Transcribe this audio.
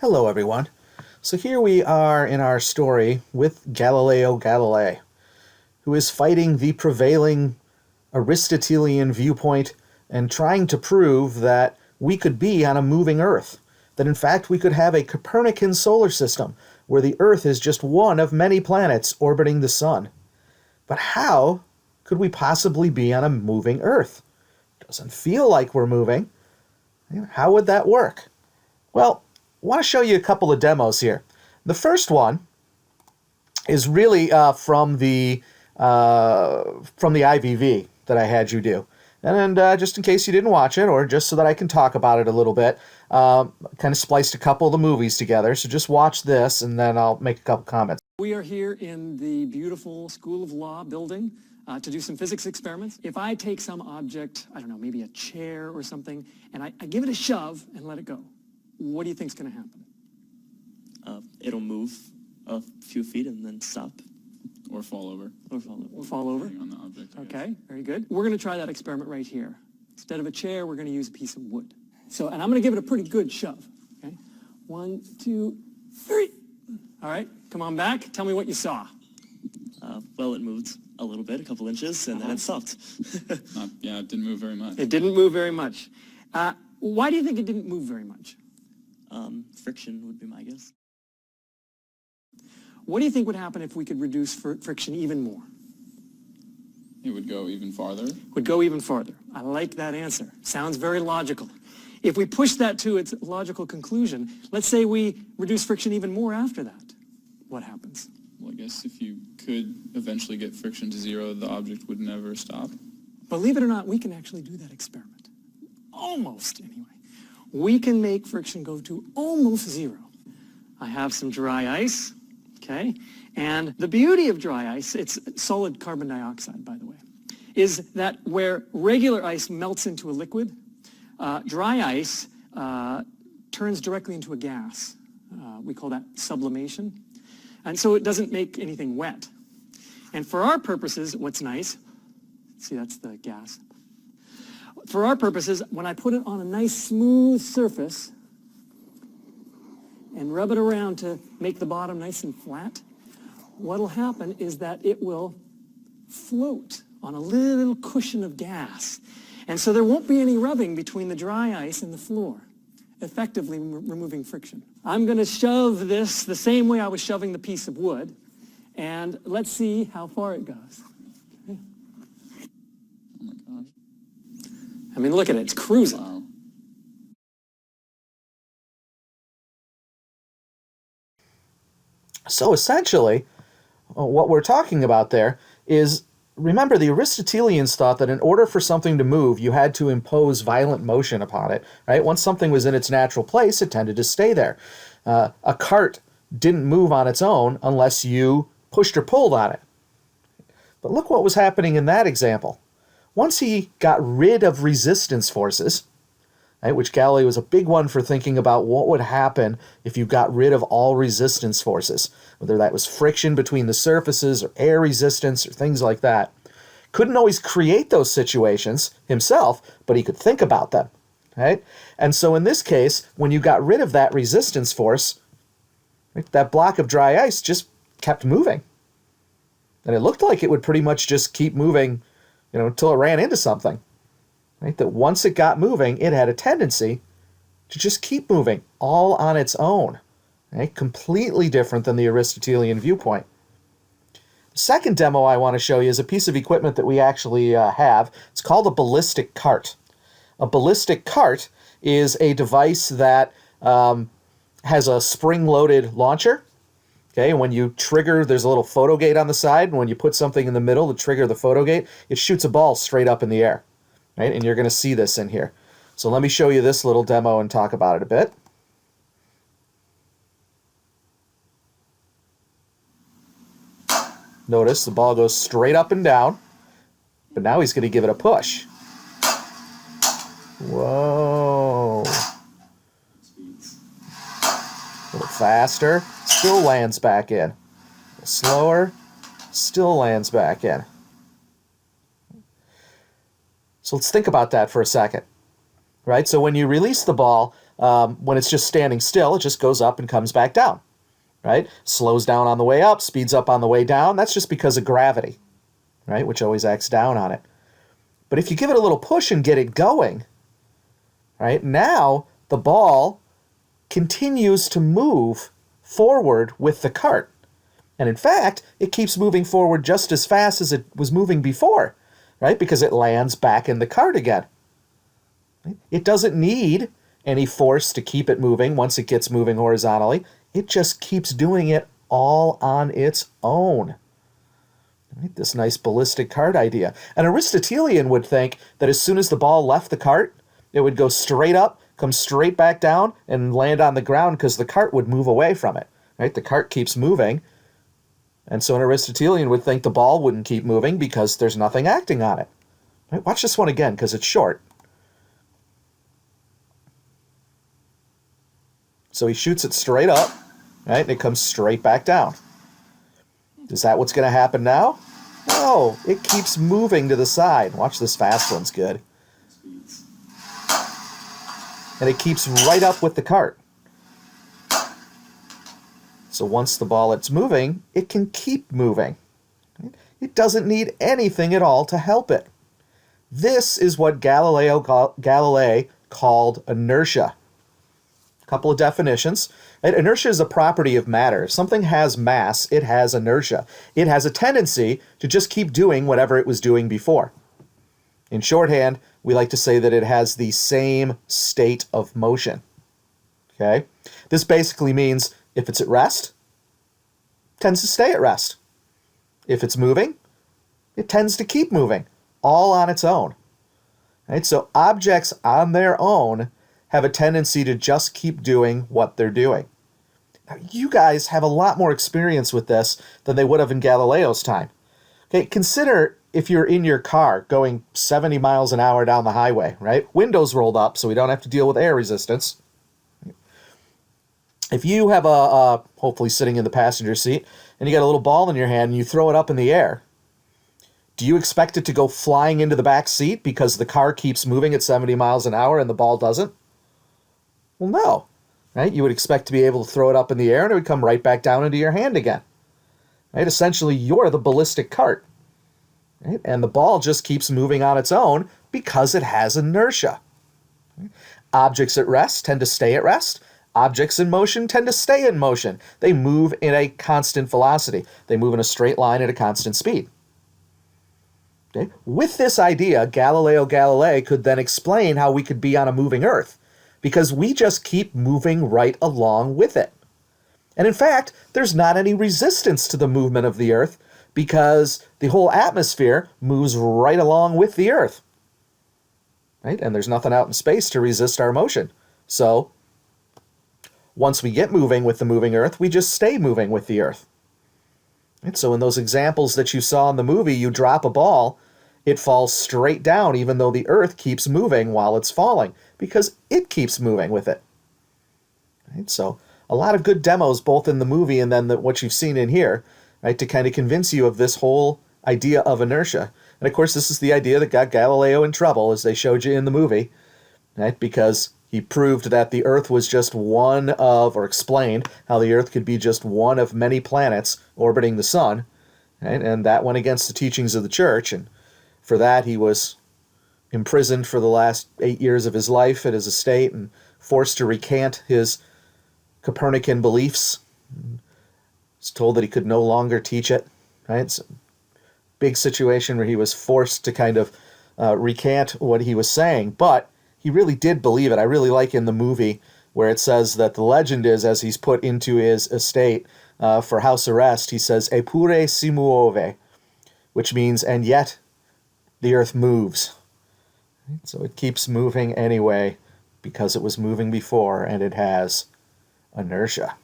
Hello, everyone. So here we are in our story with Galileo Galilei, who is fighting the prevailing Aristotelian viewpoint and trying to prove that we could be on a moving Earth, that in fact we could have a Copernican solar system where the Earth is just one of many planets orbiting the Sun. But how could we possibly be on a moving Earth? Doesn't feel like we're moving. How would that work? Well, I want to show you a couple of demos here. The first one is really from the IVV that I had you do. And just in case you didn't watch it, or just so that I can talk about it a little bit, kind of spliced a couple of the movies together. So just watch this, and then I'll make a couple comments. We are here in the beautiful School of Law building to do some physics experiments. If I take some object, I don't know, maybe a chair or something, and I give it a shove and let it go, what do you think is going to happen? It'll move a few feet and then stop. Or fall over. Or fall over. On the object, Okay, very good. We're going to try that experiment right here. Instead of a chair, we're going to use a piece of wood. And I'm going to give it a pretty good shove. Okay, 1, 2, 3. All right, come on back. Tell me what you saw. Well, it moved a little bit, a couple inches, and then it stopped. It didn't move very much. It didn't move very much. Why do you think it didn't move very much? Friction would be my guess. What do you think would happen if we could reduce friction even more? It would go even farther. Would go even farther. I like that answer. Sounds very logical. If we push that to its logical conclusion, let's say we reduce friction even more after that. What happens? Well, I guess if you could eventually get friction to zero, the object would never stop. Believe it or not, we can actually do that experiment. Almost, anyway. We can make friction go to almost zero. I have some dry ice, okay? And the beauty of dry ice, it's solid carbon dioxide, by the way, is that where regular ice melts into a liquid, dry ice turns directly into a gas. We call that sublimation. And so it doesn't make anything wet. And for our purposes, what's nice, see, that's the gas. For our purposes, when I put it on a nice smooth surface and rub it around to make the bottom nice and flat, what'll happen is that it will float on a little cushion of gas. And so there won't be any rubbing between the dry ice and the floor, effectively removing friction. I'm going to shove this the same way I was shoving the piece of wood, and let's see how far it goes. Oh my gosh. I mean, look at it. It's cruising. Wow. So essentially, what we're talking about there is, remember, the Aristotelians thought that in order for something to move, you had to impose violent motion upon it, right? Once something was in its natural place, it tended to stay there. A cart didn't move on its own unless you pushed or pulled on it. But look what was happening in that example. Once he got rid of resistance forces, right, which Galilei was a big one for thinking about what would happen if you got rid of all resistance forces, whether that was friction between the surfaces or air resistance or things like that. Couldn't always create those situations himself, but he could think about them, right? And so in this case, when you got rid of that resistance force, right, that block of dry ice just kept moving. And it looked like it would pretty much just keep moving, until it ran into something. Right? That once it got moving, it had a tendency to just keep moving all on its own. Right? Completely different than the Aristotelian viewpoint. The second demo I want to show you is a piece of equipment that we actually have. It's called a Ballistic Cart. A Ballistic Cart is a device that has a spring-loaded launcher. Okay, and when you trigger, there's a little photo gate on the side, and when you put something in the middle to trigger the photo gate, it shoots a ball straight up in the air. Right? And you're going to see this in here. So let me show you this little demo and talk about it a bit. Notice the ball goes straight up and down, but now he's going to give it a push. Whoa. A little faster, still lands back in. A little slower, still lands back in. So let's think about that for a second. Right? So when you release the ball, When it's just standing still, it just goes up and comes back down, right? Slows down on the way up, speeds up on the way down. That's just because of gravity, right, which always acts down on it. But if you give it a little push and get it going, right, now the ball continues to move forward with the cart. And in fact, it keeps moving forward just as fast as it was moving before, right, because it lands back in the cart again. It doesn't need any force to keep it moving once it gets moving horizontally. It just keeps doing it all on its own. Right? This nice ballistic cart idea. An Aristotelian would think that as soon as the ball left the cart, it would go straight up, come straight back down, and land on the ground because the cart would move away from it. Right? The cart keeps moving. And so an Aristotelian would think the ball wouldn't keep moving because there's nothing acting on it. Right? Watch this one again because it's short. So he shoots it straight up, right? And it comes straight back down. Is that what's going to happen now? No, it keeps moving to the side. Watch this fast one's good. And it keeps right up with the cart. So once the ball is moving, it can keep moving. It doesn't need anything at all to help it. This is what Galilei called inertia. A couple of definitions. Inertia is a property of matter. If something has mass, it has inertia. It has a tendency to just keep doing whatever it was doing before. In shorthand, we like to say that it has the same state of motion. Okay? This basically means if it's at rest, it tends to stay at rest. If it's moving, it tends to keep moving, all on its own. Right? So objects on their own have a tendency to just keep doing what they're doing. Now, you guys have a lot more experience with this than they would have in Galileo's time. Okay, consider if you're in your car going 70 miles an hour down the highway, right? Windows rolled up so we don't have to deal with air resistance. If you have hopefully sitting in the passenger seat, and you got a little ball in your hand and you throw it up in the air, do you expect it to go flying into the back seat because the car keeps moving at 70 miles an hour and the ball doesn't? Well, no, right? You would expect to be able to throw it up in the air and it would come right back down into your hand again. Right? Essentially, you're the ballistic cart. Right? And the ball just keeps moving on its own because it has inertia. Right? Objects at rest tend to stay at rest. Objects in motion tend to stay in motion. They move in a constant velocity. They move in a straight line at a constant speed. Okay? With this idea, Galileo Galilei could then explain how we could be on a moving Earth, because we just keep moving right along with it. And in fact, there's not any resistance to the movement of the Earth because the whole atmosphere moves right along with the Earth. Right? And there's nothing out in space to resist our motion. So once we get moving with the moving Earth, we just stay moving with the Earth. Right? So in those examples that you saw in the movie, you drop a ball, it falls straight down even though the Earth keeps moving while it's falling because it keeps moving with it. Right? So a lot of good demos both in the movie and then what you've seen in here, right, to kind of convince you of this whole idea of inertia. And of course, this is the idea that got Galileo in trouble, as they showed you in the movie, right, because he proved that the Earth was just one of, or explained how the Earth could be just one of many planets orbiting the sun, right? And that went against the teachings of the church, and for that he was imprisoned for the last 8 years of his life at his estate and forced to recant his Copernican beliefs. He's told that he could no longer teach it, right? It's a big situation where he was forced to kind of recant what he was saying, but he really did believe it. I really like in the movie where it says that the legend is, as he's put into his estate for house arrest, he says, "Eppure si muove," which means, and yet the Earth moves. So it keeps moving anyway because it was moving before and it has inertia.